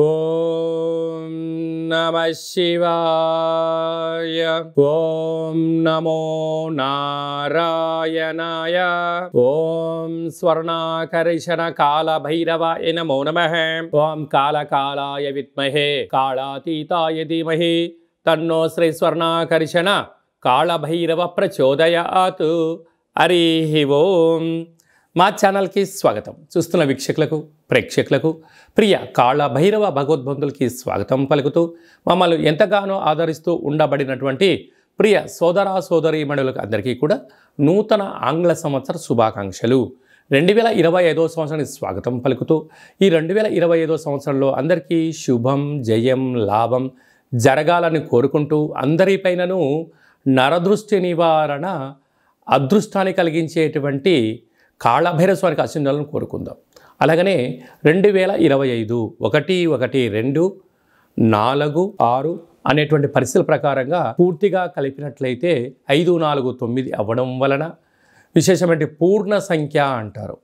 ఓం నమః శివాయ. ఓం నమో నారాయణాయ. ఓం స్వర్ణాకర్షణ కాల భైరవాయ నమో నమః. ఓం కాళకాలాయ విద్మహే కాళాతీతాయ ధీమహి తన్నో శ్రీ స్వర్ణాకర్షణ కాళభైరవ ప్రచోదయాత్. హరి ఓం. మా ఛానల్కి స్వాగతం. చూస్తున్న వీక్షకులకు ప్రేక్షకులకు ప్రియ కాళభైరవ భగవద్బంధులకి స్వాగతం పలుకుతూ మమ్మల్ని ఎంతగానో ఆదరిస్తూ ఉండబడినటువంటి ప్రియ సోదర సోదరీమణులకు అందరికీ కూడా నూతన ఆంగ్ల సంవత్సర శుభాకాంక్షలు. 2025వ సంవత్సరానికి స్వాగతం పలుకుతూ ఈ 2025వ సంవత్సరంలో అందరికీ శుభం జయం లాభం జరగాలని కోరుకుంటూ అందరిపైనను నరదృష్టి నివారణ అదృష్టాన్ని కలిగించేటువంటి కాళభైరవ స్వామికి ఆశీర్వాదాలను కోరుకుందాం. అలాగనే 2025 1 1 2 4 6 అనేటువంటి పరిస్థితుల ప్రకారంగా పూర్తిగా కలిపినట్లయితే 5 4 9 అవ్వడం వలన విశేషమైన పూర్ణ సంఖ్య అంటారు.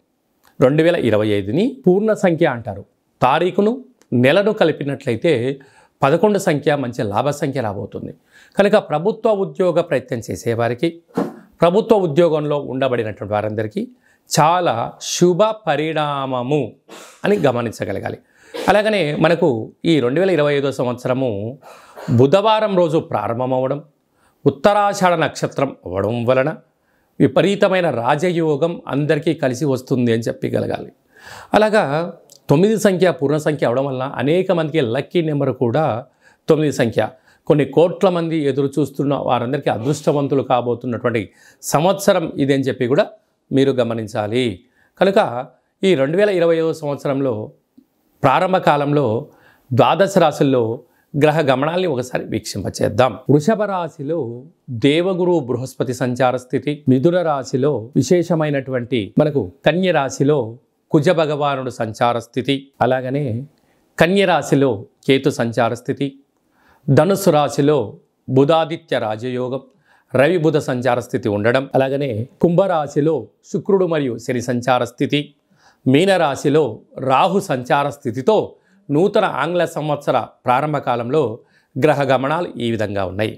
2025ని పూర్ణ సంఖ్య అంటారు. తారీఖును నెలను కలిపినట్లయితే 11 సంఖ్య మంచి లాభ సంఖ్య రాబోతుంది. కనుక ప్రభుత్వ ఉద్యోగ ప్రయత్నం చేసేవారికి ప్రభుత్వ ఉద్యోగంలో ఉండబడినటువంటి వారందరికీ చాలా శుభ పరిణామము అని గమనించగలగాలి. అలాగనే మనకు ఈ 2025వ సంవత్సరము బుధవారం రోజు ప్రారంభమవడం, ఉత్తరాషాఢ నక్షత్రం అవ్వడం వలన విపరీతమైన రాజయోగం అందరికీ కలిసి వస్తుంది అని చెప్పగలగాలి. అలాగా 9 సంఖ్య పూర్ణ సంఖ్య అవడం వలన అనేక మందికి లక్కీ నెంబర్ కూడా 9 సంఖ్య. కొన్ని కోట్ల మంది ఎదురు చూస్తున్న వారందరికీ అదృష్టవంతులు కాబోతున్నటువంటి సంవత్సరం ఇది అని చెప్పి కూడా మీరు గమనించాలి. కనుక ఈ 2025వ సంవత్సరంలో ప్రారంభ కాలంలో ద్వాదశ రాశుల్లో గ్రహ గమనాల్ని ఒకసారి వీక్షింపచేద్దాం. వృషభ రాశిలో దేవగురు బృహస్పతి సంచార స్థితి, మిథున రాశిలో విశేషమైనటువంటి మనకు కన్య రాశిలో కుజ భగవానుడు సంచార స్థితి, అలాగనే కన్య రాశిలో కేతు సంచార స్థితి, ధనుసు రాశిలో బుధాదిత్య రాజయోగం రవి బుధ సంచార స్థితి ఉండడం, అలాగనే కుంభరాశిలో శుక్రుడు మరియు శని సంచార స్థితి, మీనరాశిలో రాహు సంచార స్థితితో నూతన ఆంగ్ల సంవత్సర ప్రారంభ కాలంలో గ్రహ గమనాలు ఈ విధంగా ఉన్నాయి.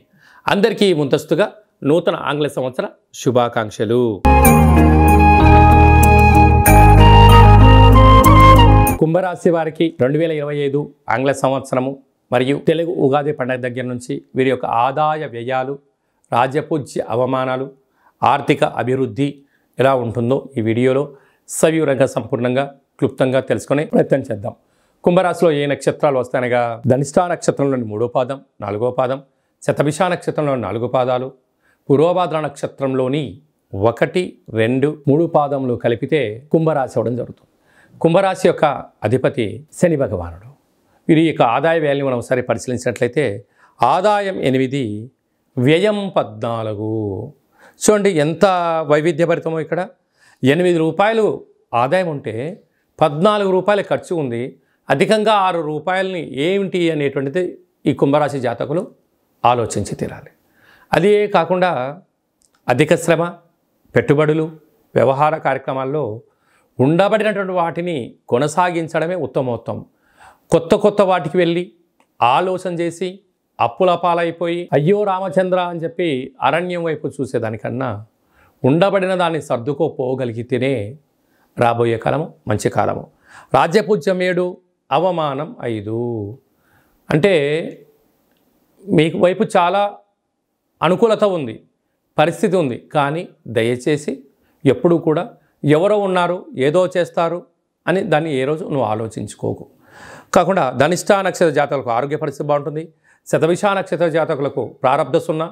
అందరికీ ముందస్తుగా నూతన ఆంగ్ల సంవత్సర శుభాకాంక్షలు. కుంభరాశి వారికి 2025 ఆంగ్ల సంవత్సరము మరియు తెలుగు ఉగాది పండుగ దగ్గర నుంచి వీరి యొక్క ఆదాయ వ్యయాలు, రాజ్యపూజ్య అవమానాలు, ఆర్థిక అభివృద్ధి ఎలా ఉంటుందో ఈ వీడియోలో సవివరంగా సంపూర్ణంగా క్లుప్తంగా తెలుసుకునే ప్రయత్నం చేద్దాం. కుంభరాశిలో ఏ నక్షత్రాలు వస్తాయనగా ధనిష్ఠా నక్షత్రంలోని 3వ పాదం 4వ పాదం, శతభిష నక్షత్రంలోని 4 పాదాలు, పూర్వభాద్ర నక్షత్రంలోని 1 2 3 పాదములు కలిపితే కుంభరాశి అవ్వడం జరుగుతుంది. కుంభరాశి యొక్క అధిపతి శని భగవానుడు. వీరి యొక్క ఆదాయ వ్యయాన్ని మనం ఒకసారి పరిశీలించినట్లయితే ఆదాయం 8, వ్యయం 14. చూడండి ఎంత వైవిధ్యభరితమో. ఇక్కడ 8 రూపాయలు ఆదాయం ఉంటే 14 రూపాయల ఖర్చు ఉంది. అధికంగా 6 రూపాయలని ఏమిటి అనేటువంటిది ఈ కుంభరాశి జాతకులు ఆలోచించి తీరాలి. అదే కాకుండా అధిక శ్రమ, పెట్టుబడులు, వ్యవహార కార్యక్రమాల్లో ఉండబడినటువంటి వాటిని కొనసాగించడమే ఉత్తమోత్తమం. కొత్త వాటికి వెళ్ళి ఆలోచన చేసి అప్పుల పాలైపోయి అయ్యో రామచంద్ర అని చెప్పి అరణ్యం వైపు చూసేదానికన్నా ఉండబడిన దాన్ని సర్దుకోపోగలిగితేనే రాబోయే కాలము మంచి కాలము. రాజ్యపూజ్యం 7, అవమానం 5. అంటే మీకు వైపు చాలా అనుకూలత ఉంది, పరిస్థితి ఉంది. కానీ దయచేసి ఎప్పుడూ కూడా ఎవరో ఉన్నారు ఏదో చేస్తారు అని దాన్ని ఏ రోజు నువ్వు ఆలోచించుకోకు. కాకుండా ధనిష్ఠా నక్షత్ర జాతకులకు ఆరోగ్య పరిస్థితి బాగుంటుంది. శతభిష నక్షత్ర జాతకులకు ప్రారంభ 0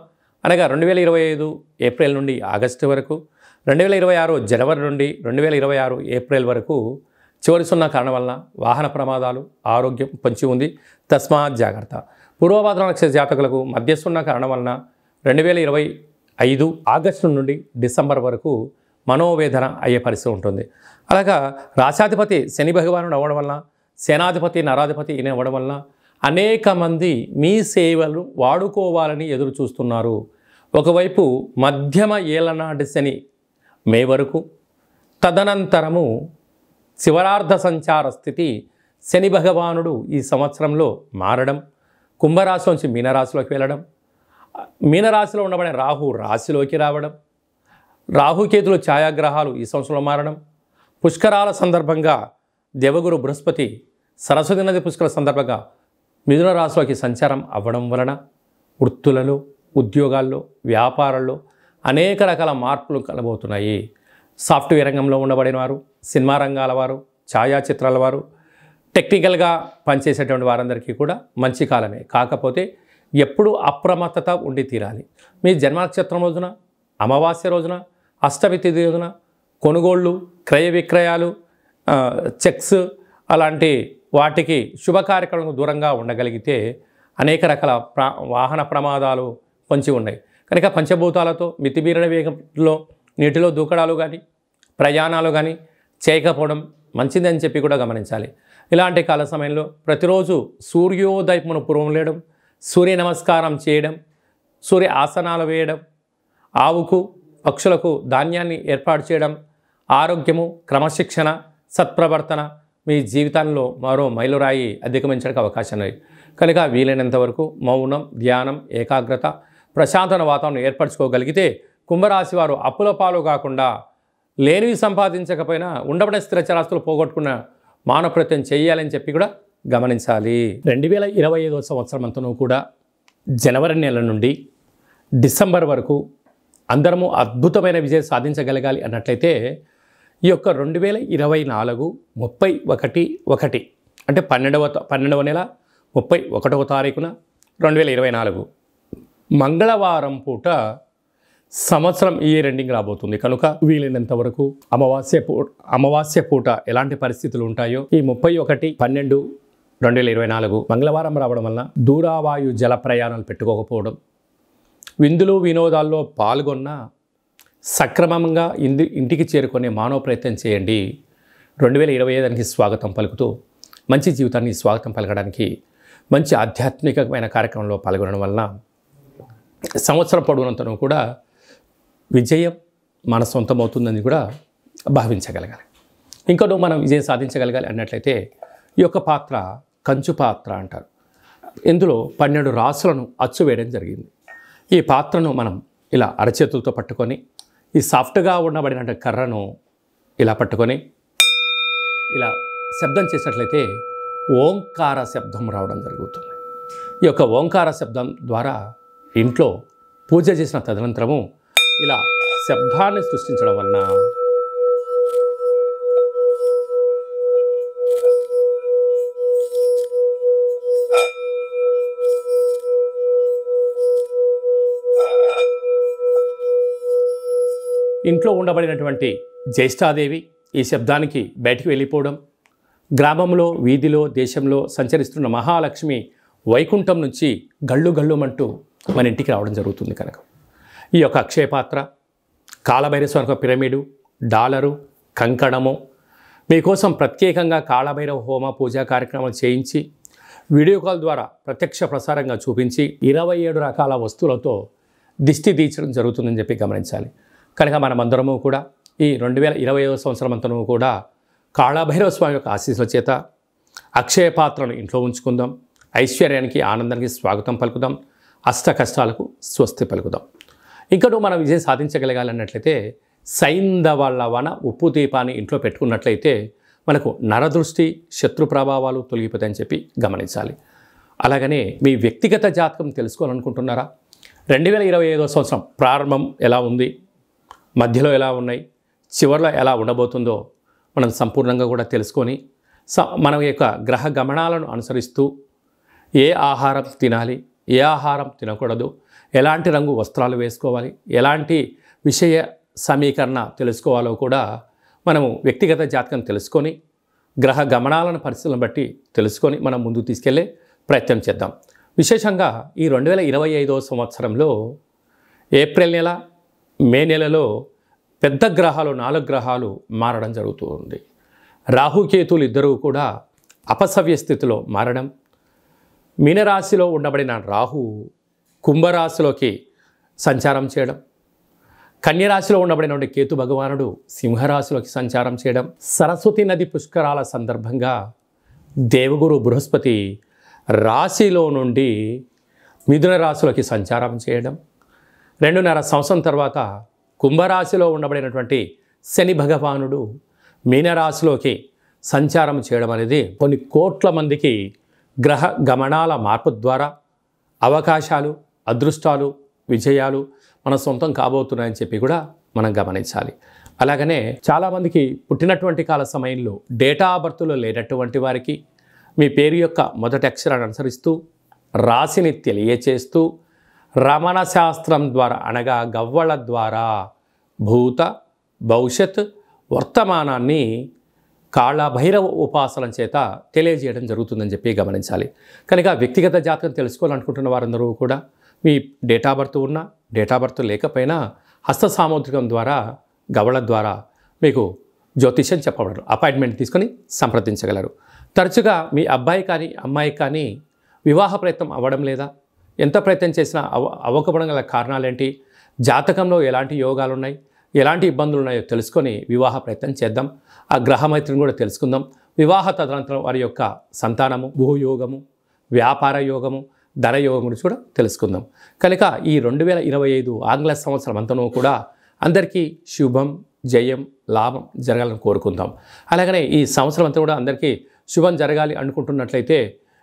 అనగా 2025 ఏప్రిల్ నుండి ఆగస్టు వరకు, 2026 జనవరి నుండి 2026 ఏప్రిల్ వరకు చివరి 0 కారణం వలన వాహన ప్రమాదాలు, ఆరోగ్యం పొంచి ఉంది. తస్మాత్ జాగ్రత్త. పూర్వభాద్ర నక్షత్ర జాతకులకు మధ్య 0 కారణం వలన 2025 ఆగస్టు నుండి డిసెంబర్ వరకు మనోవేదన అయ్యే పరిస్థితి ఉంటుంది. అలాగా రాశాధిపతి శని భగవానుడు అవ్వడం వలన, సేనాధిపతి నరాధిపతి ఈయన అవ్వడం వలన అనేక మంది మీ సేవలు వాడుకోవాలని ఎదురు చూస్తున్నారు. ఒకవైపు మధ్యమ ఏలనాటి శని మే వరకు, తదనంతరము శివరార్ధ సంచార స్థితి శని భగవానుడు ఈ సంవత్సరంలో మారడం, కుంభరాశి నుంచి మీనరాశిలోకి వెళ్ళడం, మీనరాశిలో ఉండబడే రాహు రాశిలోకి రావడం, రాహుకేతులు ఛాయాగ్రహాలు ఈ సంవత్సరంలో మారడం, పుష్కరాల సందర్భంగా దేవగురు బృహస్పతి సరస్వతి నది పుష్కర సందర్భంగా మిథున రాశిలోకి సంచారం అవ్వడం వలన వృత్తులలో, ఉద్యోగాల్లో, వ్యాపారాల్లో అనేక రకాల మార్పులు కలబోతున్నాయి. సాఫ్ట్వేర్ రంగంలో ఉండబడిన వారు, సినిమా రంగాల వారు, ఛాయాచిత్రాల వారు, టెక్నికల్గా పనిచేసేటువంటి వారందరికీ కూడా మంచి కాలమే. కాకపోతే ఎప్పుడు అప్రమత్తత ఉండి తీరాలి. మీ జన్మ నక్షత్రం రోజున, అమావాస్య రోజున, అష్టమి తిథి రోజున కొనుగోళ్ళు, క్రయ విక్రయాలు, చెక్స్ అలాంటి వాటికి శుభ కార్యక్రమాలకు దూరంగా ఉండగలిగితే అనేక రకాల వాహన ప్రమాదాలు పొంచి ఉన్నాయి. కనుక పంచభూతాలతో మితిమీరిన వేగంలో నీటిలో దూకడాలు కానీ ప్రయాణాలు కానీ చేయకపోవడం మంచిదని చెప్పి కూడా గమనించాలి. ఇలాంటి కాల సమయంలో ప్రతిరోజు సూర్యోదయమును పూర్వం లేయడం, సూర్య నమస్కారం చేయడం, సూర్య ఆసనాలు వేయడం, ఆవుకు పక్షులకు ధాన్యాన్ని ఏర్పాటు చేయడం, ఆరోగ్యము, క్రమశిక్షణ, సత్ప్రవర్తన మీ జీవితంలో మరో మైలురాయి అధిగమించడానికి అవకాశం ఉంది. కనుక వీలైనంత వరకు మౌనం, ధ్యానం, ఏకాగ్రత, ప్రశాంతమైన వాతావరణం ఏర్పరచుకోగలిగితే కుంభరాశి వారు అప్పుల పాలు కాకుండా లేనివి సంపాదించకపోయినా ఉండబడే స్థిరచరాస్తులు పోగొట్టుకున్న మానవ ప్రయత్నం చేయాలని చెప్పి కూడా గమనించాలి. 2025 సంవత్సరం అంతనూ కూడా జనవరి నెల నుండి డిసెంబర్ వరకు అందరము అద్భుతమైన విజయం సాధించగలగాలి అన్నట్లయితే ఈ యొక్క 2024 31/1 అంటే 12వ నెల 31వ తారీఖున 2024 మంగళవారం పూట సంవత్సరం ఈ ఎండింగ్ రాబోతుంది. కనుక వీలైనంత వరకు అమావాస్య పూట ఎలాంటి పరిస్థితులు ఉంటాయో ఈ 31/12/2024 మంగళవారం రావడం వలన దూరావాయు జల ప్రయాణాలు పెట్టుకోకపోవడం, విందులు వినోదాల్లో పాల్గొన్న సక్రమంగా ఇంటికి చేరుకునే మానవ ప్రయత్నం చేయండి. 2025 స్వాగతం పలుకుతూ మంచి జీవితాన్ని స్వాగతం పలకడానికి మంచి ఆధ్యాత్మికమైన కార్యక్రమంలో పాల్గొనడం వలన సంవత్సరం పొడవునంతను కూడా విజయం మన సొంతమవుతుందని కూడా భావించగలగాలి. ఇంకోటి మనం విజయం సాధించగలగాలి అన్నట్లయితే ఈ యొక్క పాత్ర కంచు పాత్ర అంటారు. ఇందులో 12 రాసులను అచ్చు వేయడం జరిగింది. ఈ పాత్రను మనం ఇలా అరచేతులతో పట్టుకొని ఈ సాఫ్ట్గా ఉండబడిన కర్రను ఇలా పట్టుకొని ఇలా శబ్దం చేసినట్లయితే ఓంకార శబ్దం రావడం జరుగుతుంది. ఈ యొక్క ఓంకార శబ్దం ద్వారా ఇంట్లో పూజ చేసిన తదనంతరము ఇలా శబ్దాన్ని సృష్టించడం వలన ఇంట్లో ఉండబడినటువంటి జ్యేష్ఠాదేవి ఈ శబ్దానికి బయటికి వెళ్ళిపోవడం, గ్రామంలో, వీధిలో, దేశంలో సంచరిస్తున్న మహాలక్ష్మి వైకుంఠం నుంచి గళ్ళు గళ్ళుమంటూ మన ఇంటికి రావడం జరుగుతుంది. కనుక ఈ యొక్క అక్షయపాత్ర, కాళభైరవ పిరమిడు, డాలరు, కంకణము మీకోసం ప్రత్యేకంగా కాళభైరవ హోమ పూజా కార్యక్రమాలు చేయించి వీడియో కాల్ ద్వారా ప్రత్యక్ష ప్రసారంగా చూపించి 27 రకాల వస్తువులతో దిష్టి తీర్చడం జరుగుతుందని చెప్పి గమనించాలి. కనుక మనమందరము కూడా ఈ 2025 సంవత్సరం అంతను కూడా కాళభైరవ స్వామి యొక్క ఆశీస్సుల చేత అక్షయ పాత్రను ఇంట్లో ఉంచుకుందాం. ఐశ్వర్యానికి, ఆనందానికి స్వాగతం పలుకుదాం. అష్ట కష్టాలకు స్వస్తి పలుకుదాం. ఇంకనూ మనం విజయం సాధించగలగాలన్నట్లయితే సైంధవ వన ఉప్పు దీపాన్ని ఇంట్లో పెట్టుకున్నట్లయితే మనకు నరదృష్టి, శత్రు ప్రభావాలు తొలగిపోతాయని చెప్పి గమనించాలి. అలాగనే మీ వ్యక్తిగత జాతకం తెలుసుకోవాలనుకుంటున్నారా? 2025 సంవత్సరం ప్రారంభం ఎలా ఉంది, మధ్యలో ఎలా ఉన్నాయి, చివరిలో ఎలా ఉండబోతుందో మనం సంపూర్ణంగా కూడా తెలుసుకొని మన యొక్క గ్రహ గమనాలను అనుసరిస్తూ ఏ ఆహారం తినాలి, ఏ ఆహారం తినకూడదు, ఎలాంటి రంగు వస్త్రాలు వేసుకోవాలి, ఎలాంటి విషయ సమీకరణ తెలుసుకోవాలో కూడా మనము వ్యక్తిగత జాతకం తెలుసుకొని గ్రహ గమనాలను పరిస్థితులను బట్టి తెలుసుకొని మనం ముందుకు తీసుకెళ్లే ప్రయత్నం చేద్దాం. విశేషంగా ఈ 2025 సంవత్సరంలో ఏప్రిల్ నెల, మే నెలలో పెద్ద గ్రహాలు 4 గ్రహాలు మారడం జరుగుతుంది. రాహుకేతులు ఇద్దరూ కూడా అపసవ్య స్థితిలో మారడం, మీనరాశిలో ఉండబడిన రాహు కుంభరాశిలోకి సంచారం చేయడం, కన్యరాశిలో ఉండబడినటువంటి కేతు భగవానుడు సింహరాశిలోకి సంచారం చేయడం, సరస్వతి నది పుష్కరాల సందర్భంగా దేవగురు బృహస్పతి రాశిలో నుండి మిథున రాశిలోకి సంచారం చేయడం, 2.5 సంవత్సరం తర్వాత కుంభరాశిలో ఉండబడినటువంటి శని భగవానుడు మీనరాశిలోకి సంచారం చేయడం అనేది కొన్ని కోట్ల మందికి గ్రహ గమనాల మార్పు ద్వారా అవకాశాలు, అదృష్టాలు, విజయాలు మన సొంతం కాబోతున్నాయని చెప్పి కూడా మనం గమనించాలి. అలాగనే చాలామందికి పుట్టినటువంటి కాల సమయంలో డేటా ఆఫ్ బర్త్లో లేనటువంటి వారికి మీ పేరు యొక్క మొదటి అక్షరాన్ని అనుసరిస్తూ రాశిని తెలియచేస్తూ రమణ శాస్త్రం ద్వారా అనగా గవ్వళ ద్వారా భూత భవిష్యత్ వర్తమానాన్ని కాళభైరవ ఉపాసన చేత తెలియజేయడం జరుగుతుందని చెప్పి గమనించాలి. కనుక వ్యక్తిగత జాతకం తెలుసుకోవాలనుకుంటున్న వారందరూ కూడా మీ డేటా బర్త్ ఉన్నా డేటా బర్త్ లేకపోయినా హస్త సాముద్రికం ద్వారా గవళ ద్వారా మీకు జ్యోతిష్యం చెప్పబడరు. అపాయింట్మెంట్ తీసుకొని సంప్రదించగలరు. తరచుగా మీ అబ్బాయి కానీ అమ్మాయి కానీ వివాహ ప్రయత్నం అవ్వడం లేదా, ఎంత ప్రయత్నం చేసినా అవ్వకపోవడం గల కారణాలేంటి, జాతకంలో ఎలాంటి యోగాలు ఉన్నాయి, ఎలాంటి ఇబ్బందులు ఉన్నాయో తెలుసుకొని వివాహ ప్రయత్నం చేద్దాం. ఆ గ్రహమైత్రిని కూడా తెలుసుకుందాం. వివాహ తదనంతరం వారి యొక్క సంతానము, భూయోగము, వ్యాపార యోగము, ధన యోగం గురించి కూడా తెలుసుకుందాం. కనుక ఈ 2025 ఆంగ్ల సంవత్సరం అంతనూ కూడా అందరికీ శుభం, జయం, లాభం జరగాలని కోరుకుందాం. అలాగనే ఈ సంవత్సరం అంతా కూడా అందరికీ శుభం జరగాలి అనుకుంటున్నట్లయితే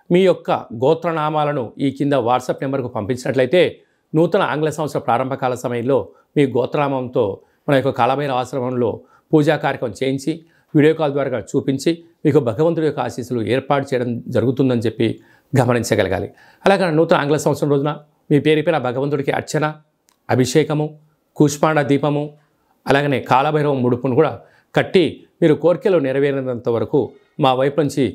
మీ యొక్క గోత్రనామాలను ఈ కింద వాట్సాప్ నెంబర్కు పంపించినట్లయితే నూతన ఆంగ్ల సంవత్సర ప్రారంభకాల సమయంలో మీ గోత్రనామంతో మన యొక్క కాళభైరవ ఆశ్రమంలో పూజా కార్యక్రమం చేయించి వీడియో కాల్ ద్వారా చూపించి మీకు భగవంతుడి యొక్క ఆశీస్సులు ఏర్పాటు చేయడం జరుగుతుందని చెప్పి గమనించగలగాలి. అలాగే నూతన ఆంగ్ల సంవత్సరం రోజున మీ పేరుపైన భగవంతుడికి అర్చన, అభిషేకము, కూష్మాండ దీపము, అలాగనే కాళభైరవ ముడుపును కూడా కట్టి మీరు కోరికలు నెరవేరినంత వరకు మా వైపు నుంచి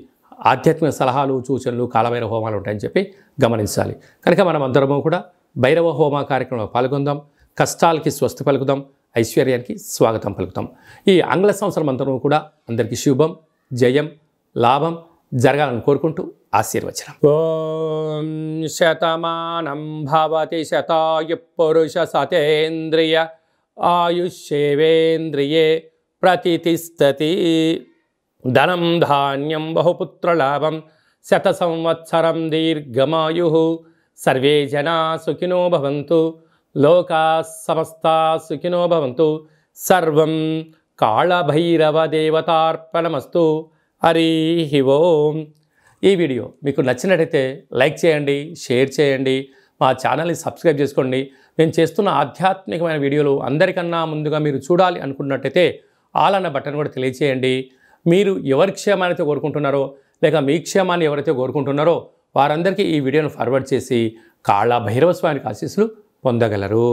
ఆధ్యాత్మిక సలహాలు, సూచనలు, కాళభైరవ హోమాలు ఉంటాయని చెప్పి గమనించాలి. కనుక మనం అందరము కూడా భైరవ హోమ కార్యక్రమంలో పాల్గొందాం. కష్టాలకి స్వస్తి పలుకుదాం, ఐశ్వర్యానికి స్వాగతం పలుకుతాం. ఈ ఆంగ్ల సంవత్సరం అంతా కూడా అందరికీ శుభం, జయం, లాభం జరగాలని కోరుకుంటూ ఆశీర్వచనం. ఓం శతమానం భవతి శతాయు పురుష సతేంద్రియ ఆయుష్యేవేంద్రియే ప్రతిష్టతి. ధనం ధాన్యం బహుపుత్రలాభం శత సంవత్సరం దీర్ఘమాయు. సర్వే జనా సుఖినో భవంతు, లోకా సమస్తా సుఖినో భవంతు. సర్వం కాళభైరవ దేవతార్పణమస్తు. హరి ఓం. ఈ వీడియో మీకు నచ్చినట్టయితే లైక్ చేయండి, షేర్ చేయండి, మా ఛానల్ని సబ్స్క్రైబ్ చేసుకోండి. నేను చేస్తున్న ఆధ్యాత్మికమైన వీడియోలు అందరికన్నా ముందుగా మీరు చూడాలి అనుకున్నట్టయితే ఆల్ అన్న బటన్ కూడా తెలియచేయండి. మీరు ఎవరి క్షేమాన్ని అయితే కోరుకుంటున్నారో లేక మీ క్షేమాన్ని ఎవరైతే కోరుకుంటున్నారో వారందరికీ ఈ వీడియోను ఫార్వర్డ్ చేసి కాళభైరవ స్వామికి ఆశీస్సులు పొందగలరు.